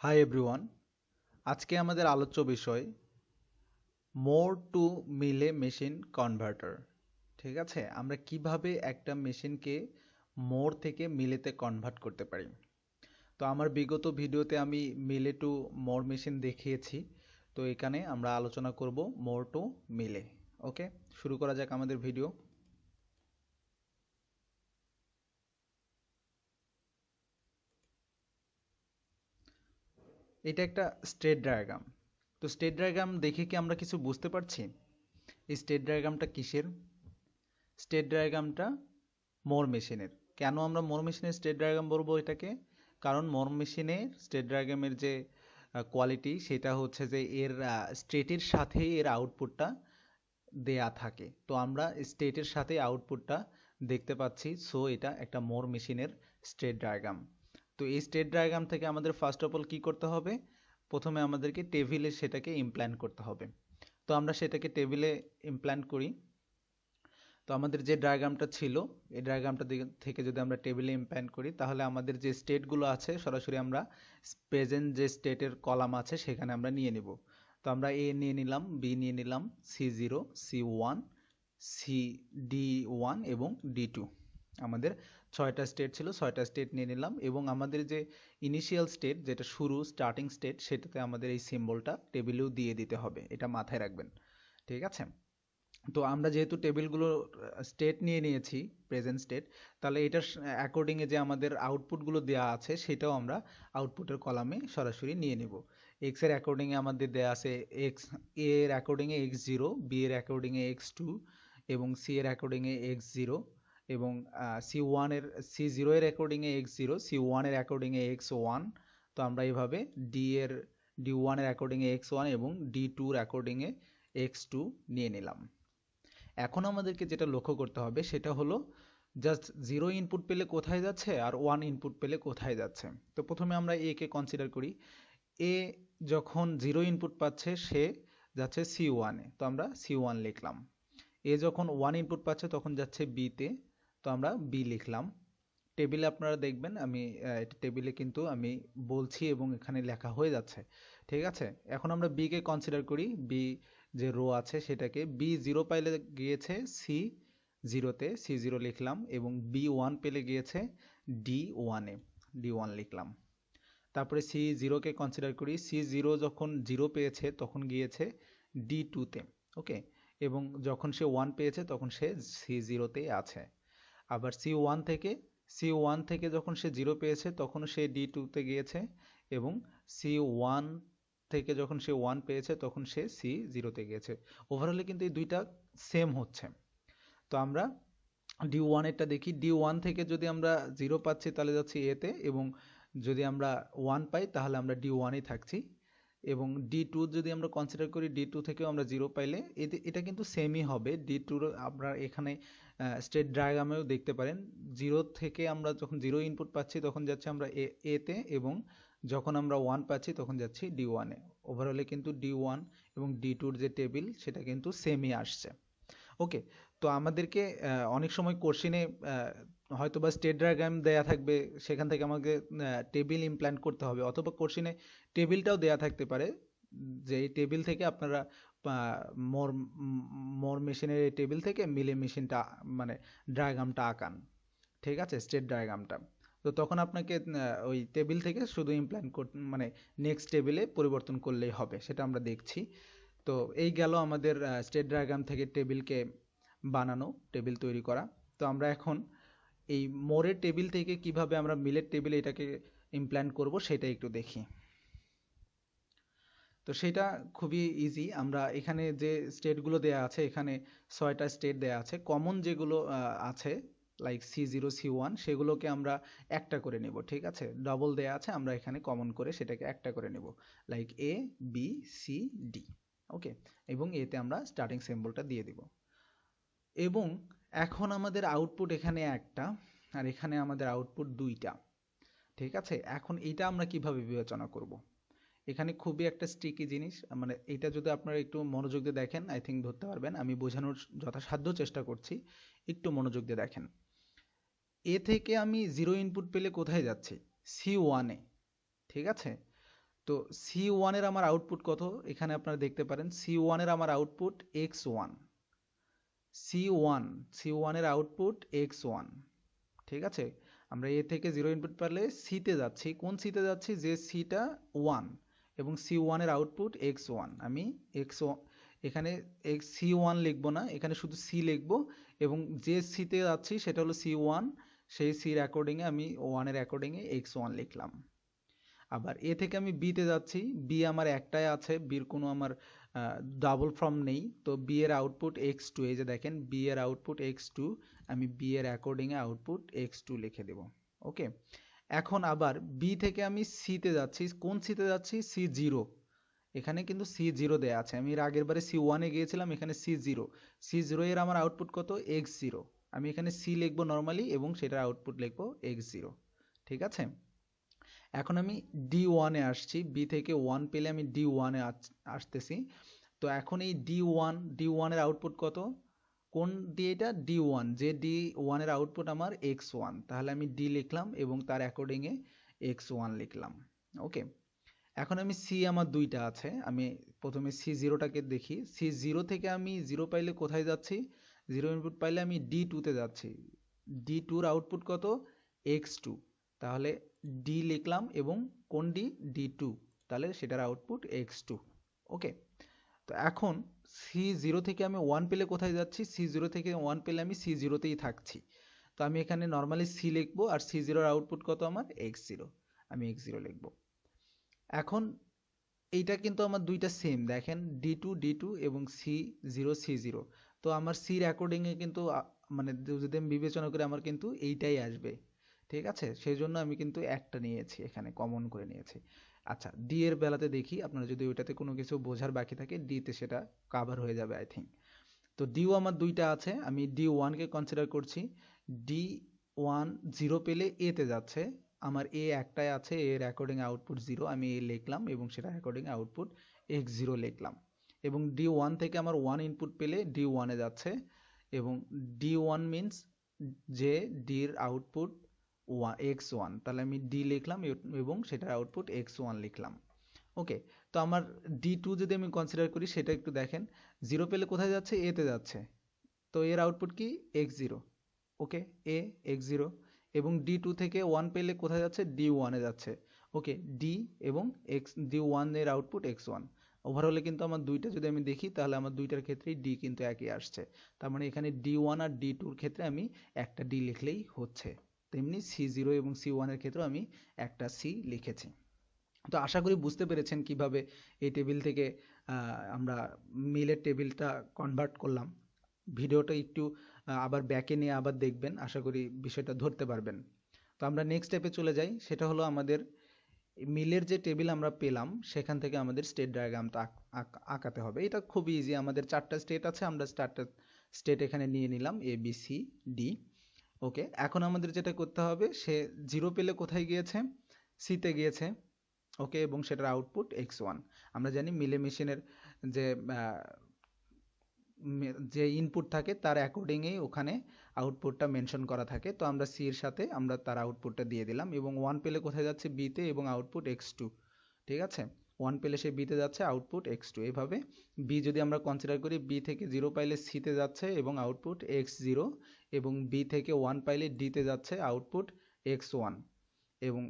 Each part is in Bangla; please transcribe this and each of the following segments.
হাই এভরিওয়ান, আজকে আমাদের আলোচ্য বিষয় মোর টু মিলে মেশিন কনভার্টার। ঠিক আছে, আমরা কিভাবে একটা মেশিনকে মোর থেকে মিলেতে কনভার্ট করতে পারি। তো আমার বিগত ভিডিওতে আমি মিলে টু মোর মেশিন দেখিয়েছি, তো এখানে আমরা আলোচনা করব মোর টু মিলে। ওকে, শুরু করা যাক আমাদের ভিডিও। এটা একটা স্টেট ডায়াগ্রাম। তো স্টেট ডায়াগ্রাম দেখে কি আমরা কিছু বুঝতে পারছি? এই স্টেট ডায়াগ্রামটা কিসের? স্টেট ডায়াগ্রামটা মোর মেশিনের। কেন আমরা মোর মেশিনের স্টেট ডায়াগ্রাম বলবো এটাকে? কারণ মোর মেশিনের স্টেট ডায়াগ্রামের যে কোয়ালিটি সেটা হচ্ছে যে এর স্টেটের সাথেই এর আউটপুটটা দেয়া থাকে। তো আমরা স্টেটের সাথে আউটপুটটা দেখতে পাচ্ছি, সো এটা একটা মোর মেশিনের স্টেট ডায়াগ্রাম। তো এই স্টেট ডায়াগ্রাম থেকে আমাদের ফার্স্ট অফ অল কি করতে হবে? প্রথমে আমাদেরকে টেবিলে সেটাকে ইমপ্ল্যান্ট করতে হবে। তো আমরা সেটাকে টেবিলে ইমপ্ল্যান্ট করি। তো আমাদের যে ডায়াগ্রামটা ছিল, এই ডায়াগ্রামটা থেকে যদি আমরা টেবিলে ইমপ্ল্যান্ট করি, তাহলে আমাদের যে স্টেটগুলো আছে সরাসরি আমরা প্রেজেন্ট যে স্টেটের কলাম আছে সেখানে আমরা নিয়ে নিব। তো আমরা এ নিয়ে নিলাম, বি নিয়ে নিলাম, C0, C1, D1 এবং D2। আমাদের 6টা স্টেট ছিল, 6টা স্টেট নিয়ে নিলাম এবং আমাদের যে ইনিশিয়াল স্টেট, যেটা শুরু স্টার্টিং স্টেট, সেটাতে আমাদের এই সিম্বলটা টেবিলেও দিয়ে দিতে হবে, এটা মাথায় রাখবেন। ঠিক আছে, তো আমরা যেহেতু টেবিলগুলো স্টেট নিয়ে নিয়েছি, প্রেজেন্ট স্টেট, তাহলে এটার অ্যাকর্ডিংয়ে যে আমাদের আউটপুটগুলো দেওয়া আছে সেটাও আমরা আউটপুটের কলামে সরাসরি নিয়ে নিব। এক্স এর অ্যাকর্ডিংয়ে আমাদের দেওয়া আছে এক্স, এ এর অ্যাকর্ডিংয়ে x0, বি এর অ্যাকর্ডিংয়ে x2 এবং সি এর অ্যাকর্ডিংয়ে x0 এবং C1 এর C0 এর অ্যাকর্ডিংয়ে x0, C1 এর অ্যাকর্ডিংয়ে x1। তো আমরা এইভাবে D1 এর অ্যাকর্ডিংয়ে x1 এবং D2 এর অ্যাকর্ডিংয়ে x2 নিয়ে নিলাম। এখন আমাদেরকে যেটা লক্ষ্য করতে হবে সেটা হলো জাস্ট 0 ইনপুট পেলে কোথায় যাচ্ছে আর 1 ইনপুট পেলে কোথায় যাচ্ছে। তো প্রথমে আমরা এ কে কনসিডার করি। এ যখন 0 ইনপুট পাচ্ছে সে যাচ্ছে C1 এ, তো আমরা C1 লিখলাম। এ যখন 1 ইনপুট পাচ্ছে তখন যাচ্ছে বি তে, তো আমরা বি লিখলাম। টেবিলে আপনারা দেখবেন আমি এটা টেবিলে কিন্তু আমি বলছি এবং এখানে লেখা হয়ে যাচ্ছে। ঠিক আছে, এখন আমরা বি কে কনসিডার করি। বি যে রো আছে সেটাকে B0 পাইলে গিয়েছে C0 তে, C0 লিখলাম এবং B1 পেলে গিয়েছে D1 এ, D1 লিখলাম। তারপরে C0 কে কনসিডার করি। C0 যখন 0 পেয়েছে তখন গিয়েছে D2 তে। ওকে, এবং যখন সে 1 পেয়েছে তখন সে C0 তেই আছে। আবার C1 থেকে যখন সে 0 পেয়েছে তখন সে D2 তে গিয়েছে এবং C1 থেকে যখন সে 1 পেয়েছে তখন সে C0 তে গিয়েছে। ওভারঅলে কিন্তু এই দুইটা সেম হচ্ছে। তো আমরা D1 এরটা দেখি। D1 থেকে যদি আমরা 0 পাচ্ছি তাহলে যাচ্ছি A তে, এবং যদি আমরা 1 পাই তাহলে আমরা D1 এই থাকছি। এবং D2 যদি আমরা কনসিডার করি, D2 থেকেও আমরা 0 পাইলে এটা কিন্তু সেমই হবে। D2 আমরা এখানে স্টেট ডায়াগ্রামেও দেখতে পারেন, 0 থেকে আমরা যখন 0 ইনপুট পাচ্ছি তখন যাচ্ছে আমরা এ তে, এবং যখন আমরা 1 পাচ্ছি তখন যাচ্ছি D1 এ। ওভারঅলে কিন্তু D1 এবং D2 যে টেবিল সেটা কিন্তু সেমই আসছে। ওকে, তো আমাদেরকে অনেক সময় কোশ্চেনে হয়তো বা স্টেট ডায়াগ্রাম দেয়া থাকবে, সেখান থেকে আমাকে টেবিল ইমপ্ল্যান্ট করতে হবে, অথবা কোশ্চেনে টেবিলটাও দেয়া থাকতে পারে যে এই টেবিল থেকে আপনারা মোর মোর মেশিনের এই টেবিল থেকে মিলে মেশিনটা মানে ডায়াগ্রামটা আঁকান। ঠিক আছে, স্টেট ডায়াগ্রামটা। তো তখন আপনাকে ওই টেবিল থেকে শুধু ইমপ্ল্যান্ট মানে নেক্সট টেবিলে পরিবর্তন করলেই হবে, সেটা আমরা দেখছি। তো এই গেল আমাদের স্টেট ডায়াগ্রাম থেকে টেবিলকে বানানো, টেবিল তৈরি করা। তো আমরা এখন এই মোরের টেবিল থেকে কিভাবে আমরা মিলের টেবিলে এটাকে ইমপ্ল্যান্ট করব সেটা একটু দেখি। তো সেটা খুবই ইজি। আমরা এখানে যে স্টেটগুলো দেয়া আছে, এখানে 6টা স্টেট দেয়া আছে। কমন যেগুলো আছে লাইক C0, C1, সেগুলোকে আমরা একটা করে নেব। ঠিক আছে, ডবল দেয়া আছে, আমরা এখানে কমন করে সেটাকে একটা করে নেব, like A, B, C, D। ওকে, এবং এতে আমরা স্টার্টিং সিম্বলটা দিয়ে দিব। এবং এখন আমাদের আউটপুট এখানে একটা, আর এখানে আমাদের আউটপুট দুইটা। ঠিক আছে, এখন এটা আমরা কিভাবে বিবেচনা করব? এখানে খুবই একটা স্টিকি জিনিস, মানে এটা যদি আপনারা একটু মনোযোগ দিয়ে দেখেন আই থিঙ্ক ধরতে পারবেন। আমি বোঝানোর যথাসাধ্য চেষ্টা করছি, একটু মনোযোগ দিয়ে দেখেন। এ থেকে আমি 0 ইনপুট পেলে কোথায় যাচ্ছি? C1 এ। ঠিক আছে, তো C1 এর আমার আউটপুট কত, এখানে আপনারা দেখতে পারেন C1 এর আমার আউটপুট x1, C1 এর আউটপুট x1, ঠিক আছে। আমরা এ থেকে 0 ইনপুট পারলে সিতে যাচ্ছি, কোন সিতে যাচ্ছি, যে সিটা 1 এবং C1 এর আউটপুট x1। আমি x1 এখানে C1 লিখবো না, এখানে শুধু C লিখবো এবং যে সিতে যাচ্ছি সেটা হলো C1, সেই সির অ্যাকর্ডিংয়ে আমি 1 এর অ্যাকর্ডিংয়ে x1 লিখলাম। আবার এ থেকে আমি বিতে যাচ্ছি, বি আমার একটাই আছে, বির কোনো আমার ডাবল ফর্ম নেই, তো বি এর আউটপুট x2, এই যে দেখেন বি এর আউটপুট x2, আমি বি এর অ্যাকর্ডিংয়ে আউটপুট x2 লিখে দেব। ওকে, এখন আবার বি থেকে আমি সিতে যাচ্ছি, কোন সিতে যাচ্ছি, C0, এখানে কিন্তু C0 দেয়া আছে, আমি এর আগের বারে C1 এ গিয়েছিলাম, এখানে C0 এর আমার আউটপুট কত, x0, আমি এখানে C লিখবো নর্মালি এবং সেটার আউটপুট লিখবো x0, ঠিক আছে। এখন আমি D1 এ আসছি, বি থেকে 1 পেলে আমি D1 এ আসতেছি। তো এখন এই D1 এর আউটপুট কত, কোন ডি, এটা D1, যে D1 এর আউটপুট আমার x1, তাহলে আমি D লিখলাম এবং তার অ্যাকর্ডিংয়ে x1 লিখলাম। ওকে, এখন আমি C আমার দুইটা আছে, আমি প্রথমে C0টাকে দেখি, C0 থেকে আমি 0 পাইলে কোথায় যাচ্ছি, 0 ইনপুট পাইলে আমি D2 তে যাচ্ছি, D2 এর আউটপুট কত, x2, তাহলে D লিখলাম এবং কোন D2, তাহলে সেটার আউটপুট x2। ওকে, তো এখন C0 থেকে আমি 1 পেলে কোথায় যাচ্ছি, C0 থেকে 1 পেলে আমি C0 তেই থাকছি, তো আমি এখানে নর্মালি C লিখবো আর C0 এর আউটপুট কত আমার x0, আমি x0 লিখবো। এখন এইটা কিন্তু আমার দুইটা সেম, দেখেন D2 এবং C0, তো আমার সির অ্যাকর্ডিংয়ে কিন্তু মানে যদি আমি বিবেচনা করি আমার কিন্তু এইটাই আসবে, ঠিক আছে, সেই জন্য আমি কিন্তু একটা নিয়েছি, এখানে কমন করে নিয়েছি। আচ্ছা, ডি এর বেলাতে দেখি, আপনারা যদি ওইটাতে কোনো কিছু বোঝার বাকি থাকে ডিতে সেটা কাভার হয়ে যাবে আই থিঙ্ক। তো ডিও আমার দুইটা আছে, আমি D1 কে কনসিডার করছি, D1 0 পেলে এ তে যাচ্ছে, আমার এ একটাই আছে, এর অ্যাকর্ডিং আউটপুট 0, আমি এ লিখলাম এবং সেটা অ্যাকর্ডিং আউটপুট x0 লিখলাম। এবং D1 থেকে আমার 1 ইনপুট পেলে D1 এ যাচ্ছে এবং D1 মিনস যে ডির আউটপুট x1, তাহলে আমি D লিখলাম এবং সেটার আউটপুট x1 লিখলাম। ওকে, তো আমার D2 যদি আমি কনসিডার করি, সেটা একটু দেখেন, 0 পেলে কোথায় যাচ্ছে, এ তে যাচ্ছে, তো এর আউটপুট কি, x0, ওকে, এ x0, এবং D2 থেকে 1 পেলে কোথায় যাচ্ছে, D1 এ যাচ্ছে, ওকে, D এবং D1 এর আউটপুট x1। ওভারঅলে কিন্তু আমার দুইটা যদি আমি দেখি, তাহলে আমার দুইটার ক্ষেত্রেই D কিন্তু একই আসছে, তার মানে এখানে D1 আর D2 এর ক্ষেত্রে আমি একটা D লিখলেই হচ্ছে, তেমনি C0 এবং C1 এর ক্ষেত্রেও আমি একটা C লিখেছি। তো আশা করি বুঝতে পেরেছেন কিভাবে এই টেবিল থেকে আমরা মিলের টেবিলটা কনভার্ট করলাম। ভিডিওটা একটু আবার ব্যাকে নিয়ে আবার দেখবেন, আশা করি বিষয়টা ধরতে পারবেন। তো আমরা নেক্সট স্টেপে চলে যাই, সেটা হলো আমাদের মিলের যে টেবিল আমরা পেলাম সেখান থেকে আমাদের স্টেট ডায়াগ্রামটা আঁকাতে হবে। এটা খুব ইজি, আমাদের 4টা স্টেট আছে, আমরা 4টা স্টেট এখানে নিয়ে নিলাম, এ বি সি ডি। ওকে, এখন আমাদের যেটা করতে হবে, সে 0 পেলে কোথায় গিয়েছে, সিতে গিয়েছে, ওকে, এবং সেটার আউটপুট x1। আমরা জানি মিলে মেশিনের যে যে ইনপুট থাকে তার অ্যাকর্ডিংয়েই ওখানে আউটপুটটা মেনশন করা থাকে, তো আমরা সি এর সাথে আমরা তার আউটপুটটা দিয়ে দিলাম এবং 1 পেলে কোথায় যাচ্ছে, বিতে, এবং আউটপুট x2, ঠিক আছে, 1 পেলে সে বিতে যাচ্ছে, আউটপুট x2। এভাবে বি যদি আমরা কনসিডার করি, বি থেকে 0 পাইলে সিতে যাচ্ছে এবং আউটপুট x0, এবং বি থেকে 1 পাইলে ডিতে যাচ্ছে, আউটপুট x1, এবং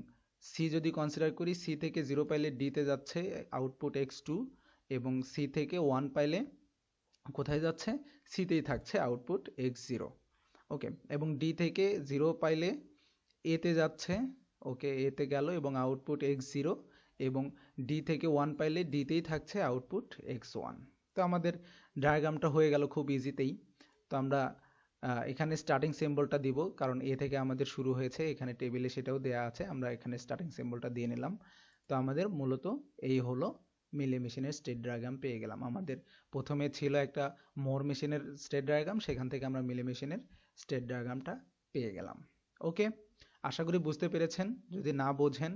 সি যদি কনসিডার করি, সি থেকে 0 পাইলে ডিতে যাচ্ছে, আউটপুট x2, এবং সি থেকে 1 পাইলে কোথায় যাচ্ছে, সিতেই থাকছে, আউটপুট x0। ওকে, এবং ডি থেকে 0 পাইলে এতে যাচ্ছে, ওকে, এতে গেল এবং আউটপুট x0, এবং ডি থেকে 1 পাইলে ডিতেই থাকছে, আউটপুট x1। তো আমাদের ডায়াগ্রামটা হয়ে গেল খুব ইজিতেই। তো আমরা এখানে স্টার্টিং সিম্বলটা দিব, কারণ এ থেকে আমাদের শুরু হয়েছে, এখানে টেবিলে সেটাও দেয়া আছে, আমরা এখানে স্টার্টিং সিম্বলটা দিয়ে নিলাম। তো আমাদের মূলত এই হলো মিলে মেশিনের স্টেট ডায়াগ্রাম পেয়ে গেলাম। আমাদের প্রথমে ছিল একটা মোর মেশিনের স্টেট ডায়াগ্রাম, সেখান থেকে আমরা মিলে মেশিনের স্টেট ডায়াগ্রামটা পেয়ে গেলাম। ওকে, আশা করি বুঝতে পেরেছেন। যদি না বোঝেন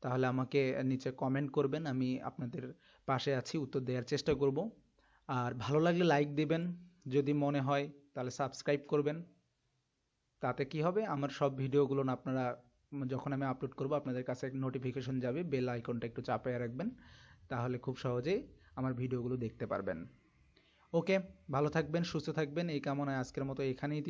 তাহলে আমাকে নিচে কমেন্ট করবেন, আমি আপনাদের পাশে আছি, উত্তর দেওয়ার চেষ্টা করব। আর ভালো লাগলে লাইক দিবেন, যদি মনে হয় তাহলে সাবস্ক্রাইব করবেন। তাতে কি হবে, আমার সব ভিডিওগুলো আপনারা যখন আমি আপলোড করব আপনাদের কাছে নোটিফিকেশন যাবে, বেল আইকনটা একটু চাপিয়ে রাখবেন, তাহলে খুব সহজেই আমার ভিডিওগুলো দেখতে পারবেন। ওকে, ভালো থাকবেন, সুস্থ থাকবেন, এই কামনায় আজকের মতো এখানেই